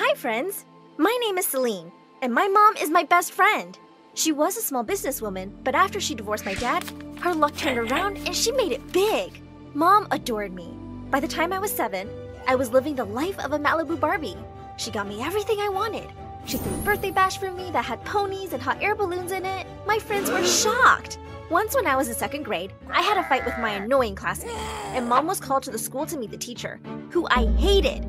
Hi friends! My name is Celine, and my mom is my best friend. She was a small businesswoman, but after she divorced my dad, her luck turned around and she made it big. Mom adored me. By the time I was 7, I was living the life of a Malibu Barbie. She got me everything I wanted. She threw a birthday bash for me that had ponies and hot air balloons in it. My friends were shocked. Once when I was in 2nd grade, I had a fight with my annoying classmate, and Mom was called to the school to meet the teacher, who I hated.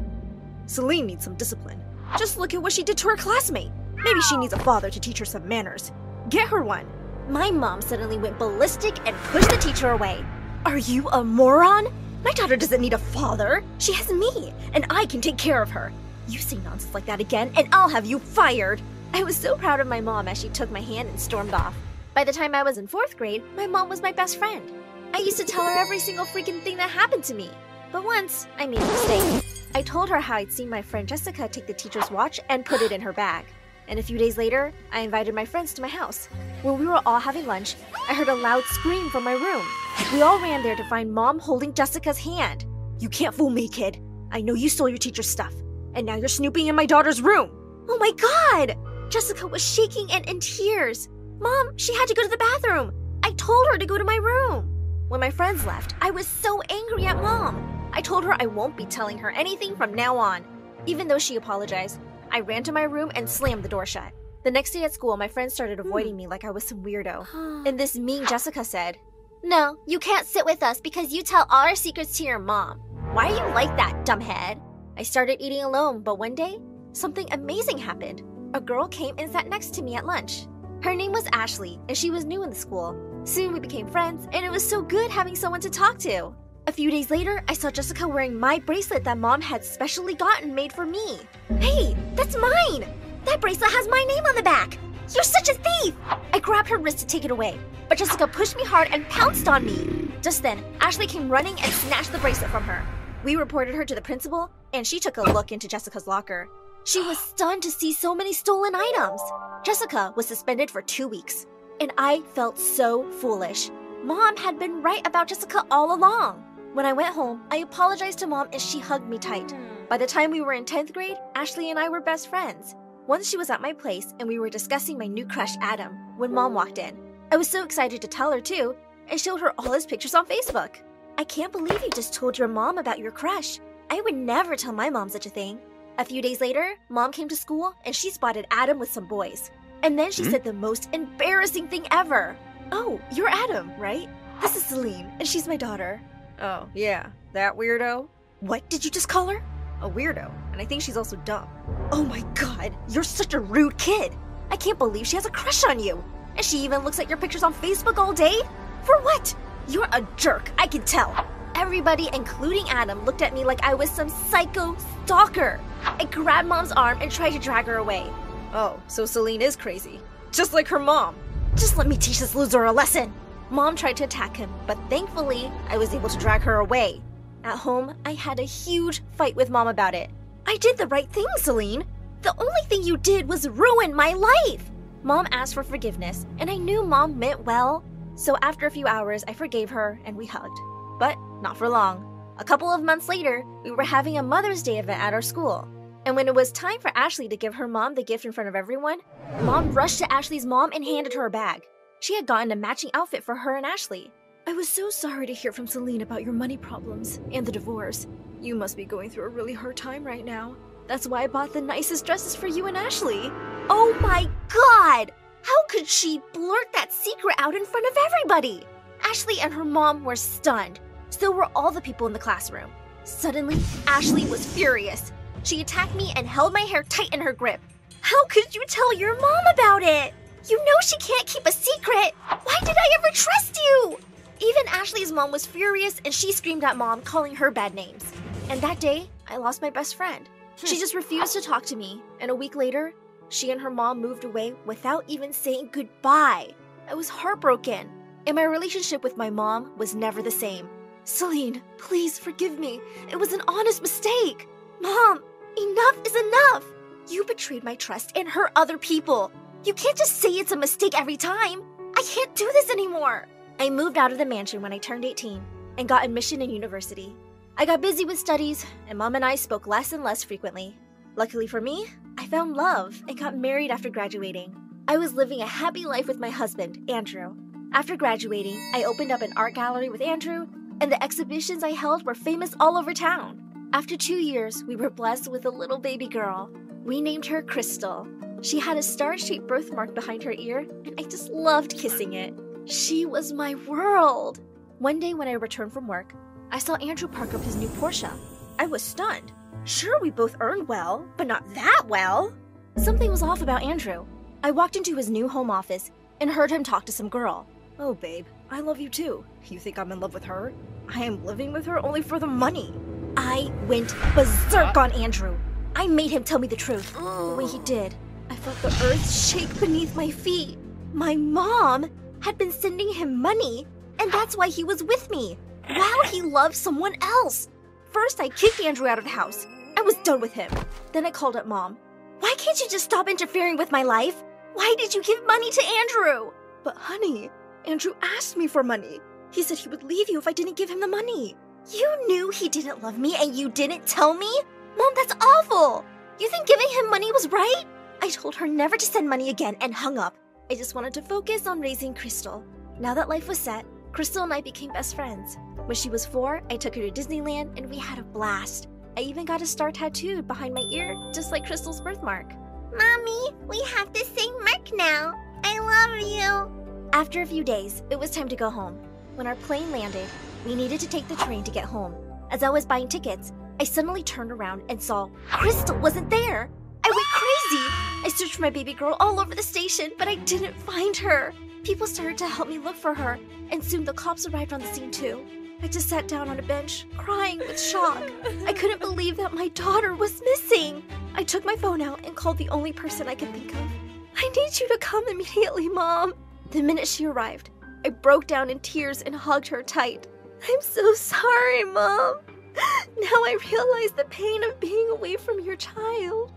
Celine needs some discipline. Just look at what she did to her classmate. Maybe she needs a father to teach her some manners. Get her one. My mom suddenly went ballistic and pushed the teacher away. Are you a moron? My daughter doesn't need a father. She has me, and I can take care of her. You say nonsense like that again, and I'll have you fired. I was so proud of my mom as she took my hand and stormed off. By the time I was in 4th grade, my mom was my best friend. I used to tell her every single freaking thing that happened to me. But once, I made a mistake. I told her how I'd seen my friend Jessica take the teacher's watch and put it in her bag. And a few days later, I invited my friends to my house. When we were all having lunch, I heard a loud scream from my room. We all ran there to find Mom holding Jessica's hand. You can't fool me, kid. I know you stole your teacher's stuff. And now you're snooping in my daughter's room. Oh my God! Jessica was shaking and in tears. Mom, she had to go to the bathroom. I told her to go to my room. When my friends left, I was so angry at Mom. I told her I won't be telling her anything from now on. Even though she apologized, I ran to my room and slammed the door shut. The next day at school, my friends started avoiding me like I was some weirdo. And this mean Jessica said, "No, you can't sit with us because you tell all our secrets to your mom. Why are you like that, dumbhead?" I started eating alone, but one day, something amazing happened. A girl came and sat next to me at lunch. Her name was Ashley, and she was new in the school. Soon we became friends, and it was so good having someone to talk to. A few days later, I saw Jessica wearing my bracelet that Mom had specially gotten made for me. Hey, that's mine! That bracelet has my name on the back! You're such a thief! I grabbed her wrist to take it away, but Jessica pushed me hard and pounced on me. Just then, Ashley came running and snatched the bracelet from her. We reported her to the principal, and she took a look into Jessica's locker. She was stunned to see so many stolen items. Jessica was suspended for 2 weeks, and I felt so foolish. Mom had been right about Jessica all along. When I went home, I apologized to Mom and she hugged me tight. By the time we were in 10th grade, Ashley and I were best friends. Once she was at my place and we were discussing my new crush, Adam, when Mom walked in. I was so excited to tell her too, and showed her all his pictures on Facebook. I can't believe you just told your mom about your crush. I would never tell my mom such a thing. A few days later, Mom came to school and she spotted Adam with some boys. And then she said the most embarrassing thing ever. "Oh, you're Adam, right? This is Celine, and she's my daughter." "Oh, yeah, that weirdo?" "What did you just call her?" "A weirdo, and I think she's also dumb." "Oh my God, you're such a rude kid. I can't believe she has a crush on you. And she even looks at your pictures on Facebook all day? For what? You're a jerk, I can tell." Everybody, including Adam, looked at me like I was some psycho stalker. I grabbed Mom's arm and tried to drag her away. Oh, so Celine is crazy. Just like her mom. Just let me teach this loser a lesson. Mom tried to attack him, but thankfully, I was able to drag her away. At home, I had a huge fight with Mom about it. "I did the right thing, Celine. The only thing you did was ruin my life." Mom asked for forgiveness, and I knew Mom meant well. So after a few hours, I forgave her and we hugged. But not for long. A couple of months later, we were having a Mother's Day event at our school. And when it was time for Ashley to give her mom the gift in front of everyone, Mom rushed to Ashley's mom and handed her a bag. She had gotten a matching outfit for her and Ashley. "I was so sorry to hear from Celine about your money problems and the divorce. You must be going through a really hard time right now. That's why I bought the nicest dresses for you and Ashley." Oh my God! How could she blurt that secret out in front of everybody? Ashley and her mom were stunned. So were all the people in the classroom. Suddenly, Ashley was furious. She attacked me and held my hair tight in her grip. "How could you tell your mom about it? You know she can't keep a secret. Why did I ever trust you?" Even Ashley's mom was furious and she screamed at Mom, calling her bad names. And that day, I lost my best friend. She just refused to talk to me, and a week later, she and her mom moved away without even saying goodbye. I was heartbroken, and my relationship with my mom was never the same. "Celine, please forgive me. It was an honest mistake." "Mom, enough is enough. You betrayed my trust and hurt other people. You can't just say it's a mistake every time. I can't do this anymore." I moved out of the mansion when I turned 18 and got admission in university. I got busy with studies, and Mom and I spoke less and less frequently. Luckily for me, I found love and got married after graduating. I was living a happy life with my husband, Andrew. After graduating, I opened up an art gallery with Andrew, and the exhibitions I held were famous all over town. After 2 years, we were blessed with a little baby girl. We named her Crystal. She had a star-shaped birthmark behind her ear, and I just loved kissing it. She was my world. One day when I returned from work, I saw Andrew park up his new Porsche. I was stunned. Sure, we both earned well, but not that well. Something was off about Andrew. I walked into his new home office and heard him talk to some girl. Oh, babe, I love you too. You think I'm in love with her? I am living with her only for the money. I went berserk on Andrew. I made him tell me the truth. But when he did, I felt the earth shake beneath my feet. My mom had been sending him money, and that's why he was with me, while he loved someone else. First, I kicked Andrew out of the house. I was done with him. Then I called up Mom. Why can't you just stop interfering with my life? Why did you give money to Andrew? But honey, Andrew asked me for money. He said he would leave you if I didn't give him the money. You knew he didn't love me and you didn't tell me? Mom, that's awful. You think giving him money was right? I told her never to send money again and hung up. I just wanted to focus on raising Crystal. Now that life was set, Crystal and I became best friends. When she was 4, I took her to Disneyland and we had a blast. I even got a star tattooed behind my ear, just like Crystal's birthmark. Mommy, we have the same mark now. I love you. After a few days, it was time to go home. When our plane landed, we needed to take the train to get home. As I was buying tickets, I suddenly turned around and saw Crystal wasn't there. I went crazy. I searched for my baby girl all over the station, but I didn't find her. People started to help me look for her, and soon the cops arrived on the scene too. I just sat down on a bench, crying with shock. I couldn't believe that my daughter was missing. I took my phone out and called the only person I could think of. I need you to come immediately, Mom. The minute she arrived, I broke down in tears and hugged her tight. I'm so sorry, Mom. Now I realize the pain of being away from your child.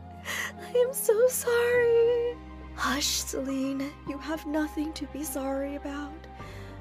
I am so sorry. Hush, Celine. You have nothing to be sorry about.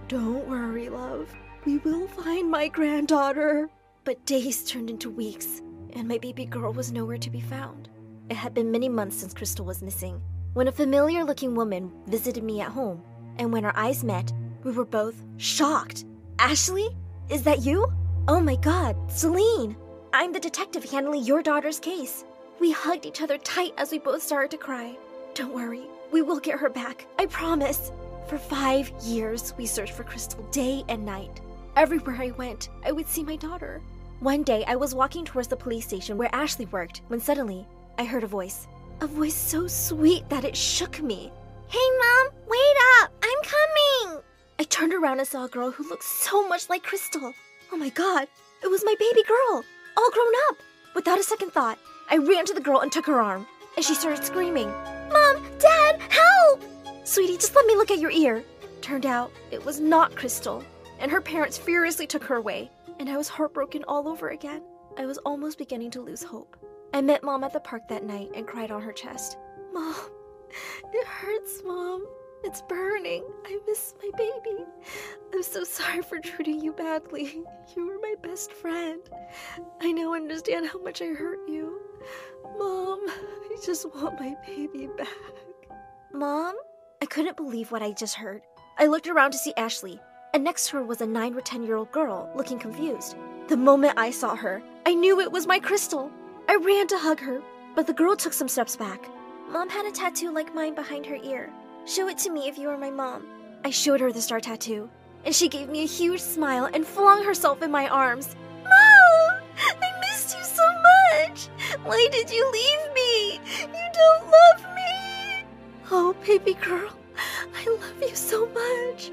Don't worry, love. We will find my granddaughter. But days turned into weeks, and my baby girl was nowhere to be found. It had been many months since Crystal was missing, when a familiar-looking woman visited me at home, and when our eyes met, we were both shocked. Ashley? Is that you? Oh my God, Celine! I'm the detective handling your daughter's case. We hugged each other tight as we both started to cry. Don't worry, we will get her back, I promise. For 5 years, we searched for Crystal day and night. Everywhere I went, I would see my daughter. One day, I was walking towards the police station where Ashley worked when suddenly, I heard a voice. A voice so sweet that it shook me. Hey, Mom, wait up! I'm coming! I turned around and saw a girl who looked so much like Crystal. Oh my God, it was my baby girl, all grown up. Without a second thought, I ran to the girl and took her arm, and she started screaming, Mom, Dad, help! Sweetie, just let me look at your ear. Turned out, it was not Crystal, and her parents furiously took her away, and I was heartbroken all over again. I was almost beginning to lose hope. I met Mom at the park that night and cried on her chest. Mom, it hurts, Mom. It's burning. I miss my baby. I'm so sorry for treating you badly. You were my best friend. I now understand how much I hurt you. Mom, I just want my baby back. Mom? I couldn't believe what I just heard. I looked around to see Ashley, and next to her was a 9 or 10-year-old girl looking confused. The moment I saw her, I knew it was my Crystal. I ran to hug her, but the girl took some steps back. Mom had a tattoo like mine behind her ear. Show it to me if you are my mom. I showed her the star tattoo, and she gave me a huge smile and flung herself in my arms. Mom! I missed you so much! Why did you leave me? You don't love me! Oh, baby girl, I love you so much,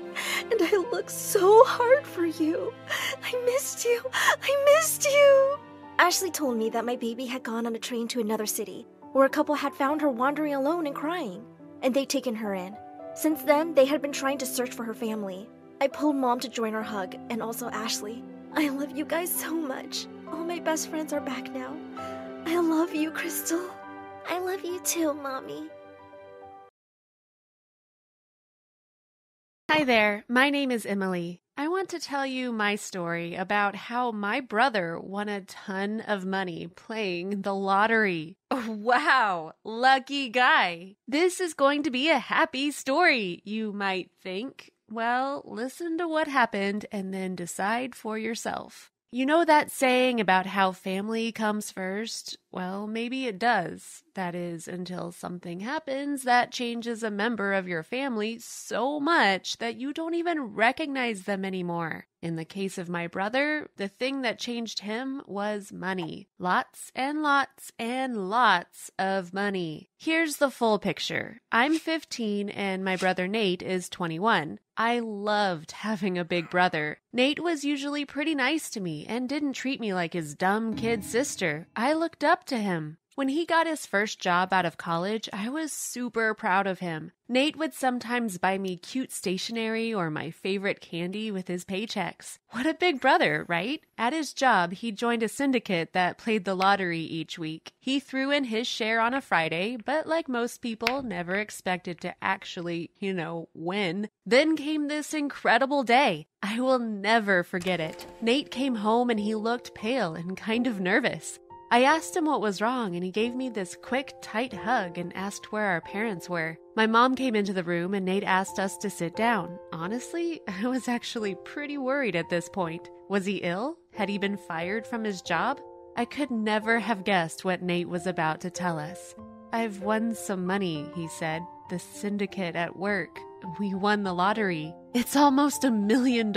and I looked so hard for you. I missed you. I missed you. Ashley told me that my baby had gone on a train to another city, where a couple had found her wandering alone and crying, and they'd taken her in. Since then, they had been trying to search for her family. I pulled Mom to join our hug, and also Ashley. I love you guys so much. All my best friends are back now. I love you, Crystal. I love you too, Mommy. Hi there, my name is Emily. I want to tell you my story about how my brother won a ton of money playing the lottery. Wow, lucky guy. This is going to be a happy story, you might think. Well, listen to what happened and then decide for yourself. You know that saying about how family comes first? Well, maybe it does. That is, until something happens that changes a member of your family so much that you don't even recognize them anymore. In the case of my brother, the thing that changed him was money. Lots and lots and lots of money. Here's the full picture. I'm 15 and my brother Nate is 21. I loved having a big brother. Nate was usually pretty nice to me and didn't treat me like his dumb kid sister. I looked up to him. When he got his first job out of college, I was super proud of him. Nate would sometimes buy me cute stationery or my favorite candy with his paychecks. What a big brother, right? At his job, he joined a syndicate that played the lottery each week. He threw in his share on a Friday, but like most people, never expected to actually, win. Then came this incredible day. I will never forget it. Nate came home and he looked pale and kind of nervous. I asked him what was wrong, and he gave me this quick, tight hug and asked where our parents were. My mom came into the room, and Nate asked us to sit down. Honestly, I was actually pretty worried at this point. Was he ill? Had he been fired from his job? I could never have guessed what Nate was about to tell us. "I've won some money," he said. "The syndicate at work. We won the lottery. It's almost $1 million.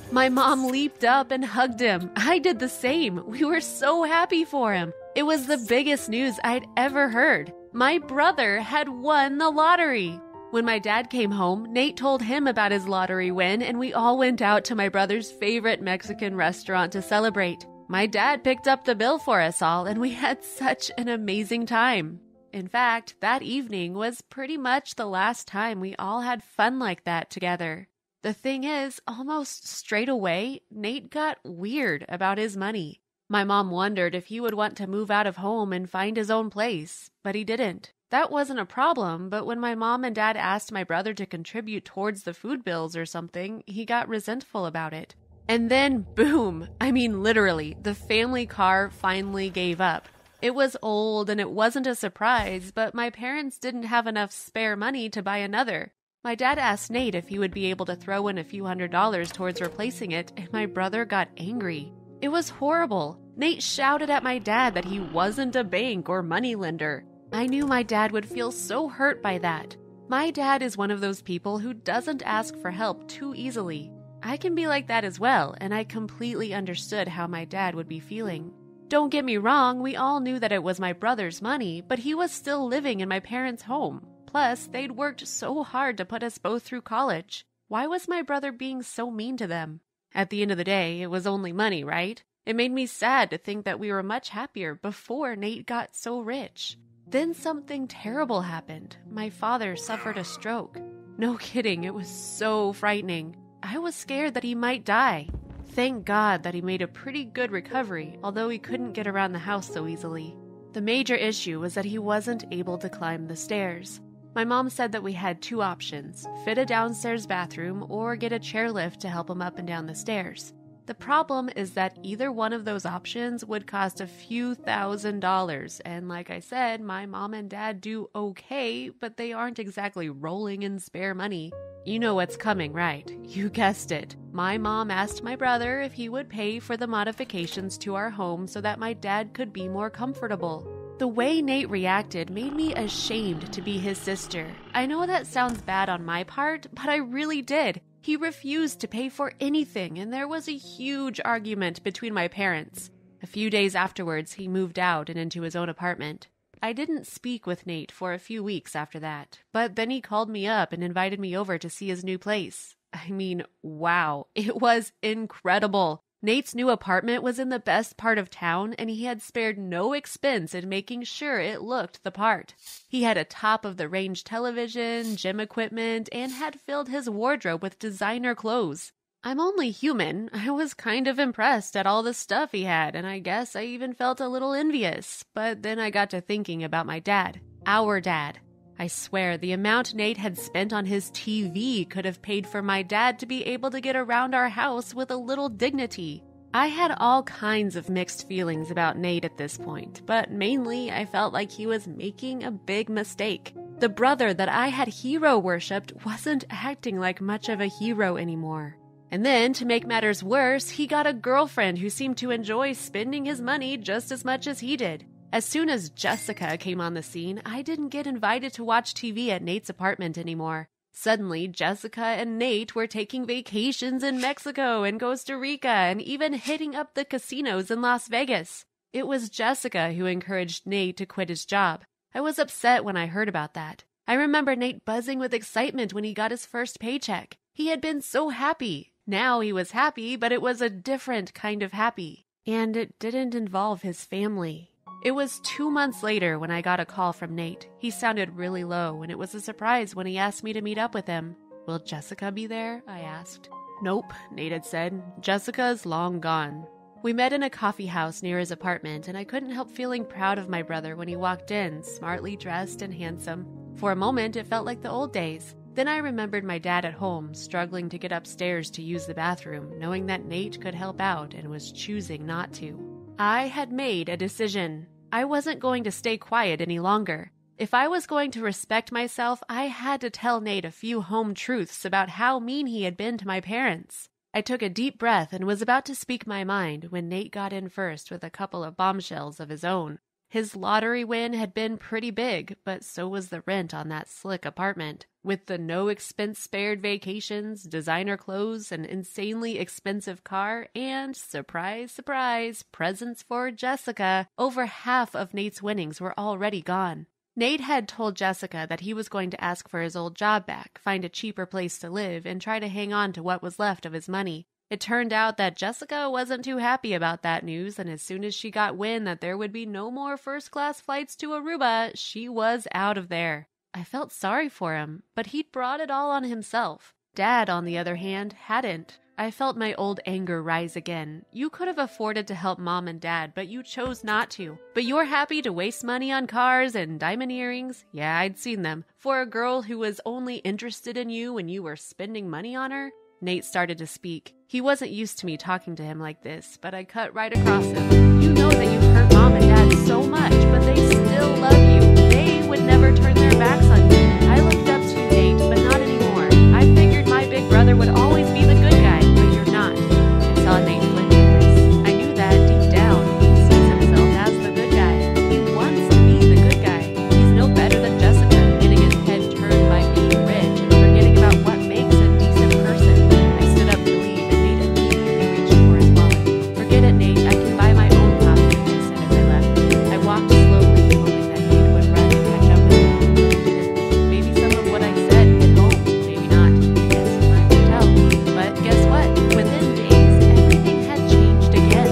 My mom leaped up and hugged him. I did the same. We were so happy for him. It was the biggest news I'd ever heard. My brother had won the lottery. When my dad came home, Nate told him about his lottery win, and we all went out to my brother's favorite Mexican restaurant to celebrate. My dad picked up the bill for us all, and we had such an amazing time. In fact, that evening was pretty much the last time we all had fun like that together. The thing is, almost straight away, Nate got weird about his money. My mom wondered if he would want to move out of home and find his own place, but he didn't. That wasn't a problem, but when my mom and dad asked my brother to contribute towards the food bills or something, he got resentful about it. And then, boom! I mean, literally, the family car finally gave up. It was old and it wasn't a surprise, but my parents didn't have enough spare money to buy another. My dad asked Nate if he would be able to throw in a few $100s towards replacing it, and my brother got angry. It was horrible. Nate shouted at my dad that he wasn't a bank or moneylender. I knew my dad would feel so hurt by that. My dad is one of those people who doesn't ask for help too easily. I can be like that as well, and I completely understood how my dad would be feeling. Don't get me wrong, we all knew that it was my brother's money, but he was still living in my parents' home. Plus, they'd worked so hard to put us both through college. Why was my brother being so mean to them? At the end of the day, it was only money, right? It made me sad to think that we were much happier before Nate got so rich. Then something terrible happened. My father suffered a stroke. No kidding, it was so frightening. I was scared that he might die. Thank God that he made a pretty good recovery, although he couldn't get around the house so easily. The major issue was that he wasn't able to climb the stairs. My mom said that we had two options, fit a downstairs bathroom or get a chairlift to help him up and down the stairs. The problem is that either one of those options would cost a few $1,000s, and like I said, my mom and dad do okay, but they aren't exactly rolling in spare money. You know what's coming, right? You guessed it. My mom asked my brother if he would pay for the modifications to our home so that my dad could be more comfortable. The way Nate reacted made me ashamed to be his sister. I know that sounds bad on my part, but I really did. He refused to pay for anything, and there was a huge argument between my parents. A few days afterwards, he moved out and into his own apartment. I didn't speak with Nate for a few weeks after that, but then he called me up and invited me over to see his new place. I mean, wow, it was incredible. Nate's new apartment was in the best part of town, and he had spared no expense in making sure it looked the part. He had a top-of-the-range television, gym equipment, and had filled his wardrobe with designer clothes. I'm only human. I was kind of impressed at all the stuff he had, and I guess I even felt a little envious. But then I got to thinking about my dad, our dad. I swear the amount Nate had spent on his TV could have paid for my dad to be able to get around our house with a little dignity. I had all kinds of mixed feelings about Nate at this point, but mainly I felt like he was making a big mistake. The brother that I had hero worshipped wasn't acting like much of a hero anymore. And then, to make matters worse, he got a girlfriend who seemed to enjoy spending his money just as much as he did. As soon as Jessica came on the scene, I didn't get invited to watch TV at Nate's apartment anymore. Suddenly, Jessica and Nate were taking vacations in Mexico and Costa Rica and even hitting up the casinos in Las Vegas. It was Jessica who encouraged Nate to quit his job. I was upset when I heard about that. I remember Nate buzzing with excitement when he got his first paycheck. He had been so happy. Now he was happy, but it was a different kind of happy. And it didn't involve his family. It was 2 months later when I got a call from Nate. He sounded really low, and it was a surprise when he asked me to meet up with him. "Will Jessica be there?" I asked. "Nope," Nate had said. "Jessica's long gone." We met in a coffee house near his apartment, and I couldn't help feeling proud of my brother when he walked in, smartly dressed and handsome. For a moment, it felt like the old days. Then I remembered my dad at home, struggling to get upstairs to use the bathroom, knowing that Nate could help out and was choosing not to. I had made a decision. I wasn't going to stay quiet any longer. If I was going to respect myself, I had to tell Nate a few home truths about how mean he had been to my parents. I took a deep breath and was about to speak my mind when Nate got in first with a couple of bombshells of his own. His lottery win had been pretty big, but so was the rent on that slick apartment. With the no-expense-spared vacations, designer clothes, an insanely expensive car, and, surprise, surprise, presents for Jessica, over half of Nate's winnings were already gone. Nate had told Jessica that he was going to ask for his old job back, find a cheaper place to live, and try to hang on to what was left of his money. It turned out that Jessica wasn't too happy about that news, and as soon as she got wind that there would be no more first-class flights to Aruba, she was out of there. I felt sorry for him, but he'd brought it all on himself. Dad, on the other hand, hadn't. I felt my old anger rise again. You could have afforded to help Mom and Dad, but you chose not to. But you're happy to waste money on cars and diamond earrings? Yeah, I'd seen them. For a girl who was only interested in you when you were spending money on her? Nate started to speak. He wasn't used to me talking to him like this, but I cut right across him. You know that you've hurt Mom and Dad so much, but they still love you. They would never turn their backs on you. I looked up to you, Nate, but not anymore. I figured my big brother would always be the good guy, but you're not. I saw Nate flinch at this. I knew that deep down he sees himself as the good guy. He wants to be the good guy. He's no better than Jessica, getting his head turned by being rich and forgetting about what makes a decent person. I stood up to leave, and Nate immediately reached for his wallet. "Forget it, Nate. I can buy my own coffee," I said as I left. I walked slowly, hoping that Nate would run and catch up with me. He didn't. Maybe some of what I said hit home. Maybe not. I guess time would tell. But guess what? Within days, everything had changed again.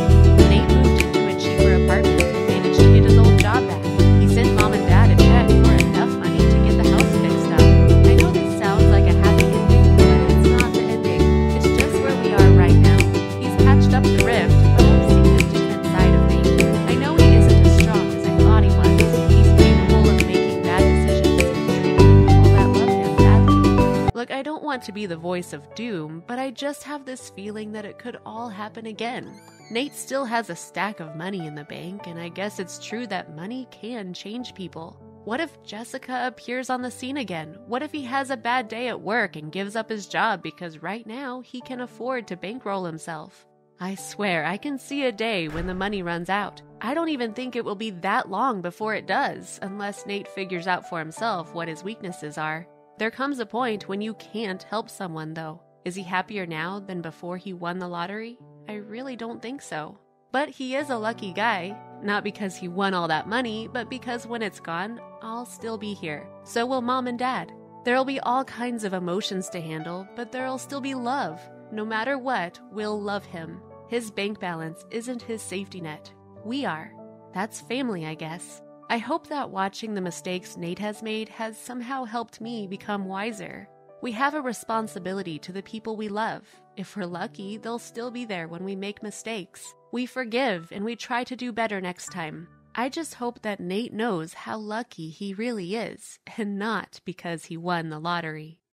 Nate moved into a cheaper apartment and managed to get his old job back. He sent Mom and Dad a check for enough money to get the house fixed up. I know this sounds like a happy ending, but it's not the ending. It's just where we are right now. He's patched up the rift, but I've seen a different side of Nate. I know he isn't as strong as I thought he was. He's capable of making bad decisions and treating people that love him badly. Look, I don't want to be the voice of doom, but I just have this feeling that it could all happen again. Nate still has a stack of money in the bank, and I guess it's true that money can change people. What if Jessica appears on the scene again? What if he has a bad day at work and gives up his job because right now he can afford to bankroll himself? I swear I can see a day when the money runs out. I don't even think it will be that long before it does, unless Nate figures out for himself what his weaknesses are. There comes a point when you can't help someone, though. Is he happier now than before he won the lottery? I really don't think so. But he is a lucky guy, not because he won all that money, but because when it's gone, I'll still be here. So will Mom and Dad. There'll be all kinds of emotions to handle, but there'll still be love. No matter what, we'll love him. His bank balance isn't his safety net. We are. That's family, I guess. I hope that watching the mistakes Nate has made has somehow helped me become wiser. We have a responsibility to the people we love. If we're lucky, they'll still be there when we make mistakes. We forgive and we try to do better next time. I just hope that Nate knows how lucky he really is, and not because he won the lottery.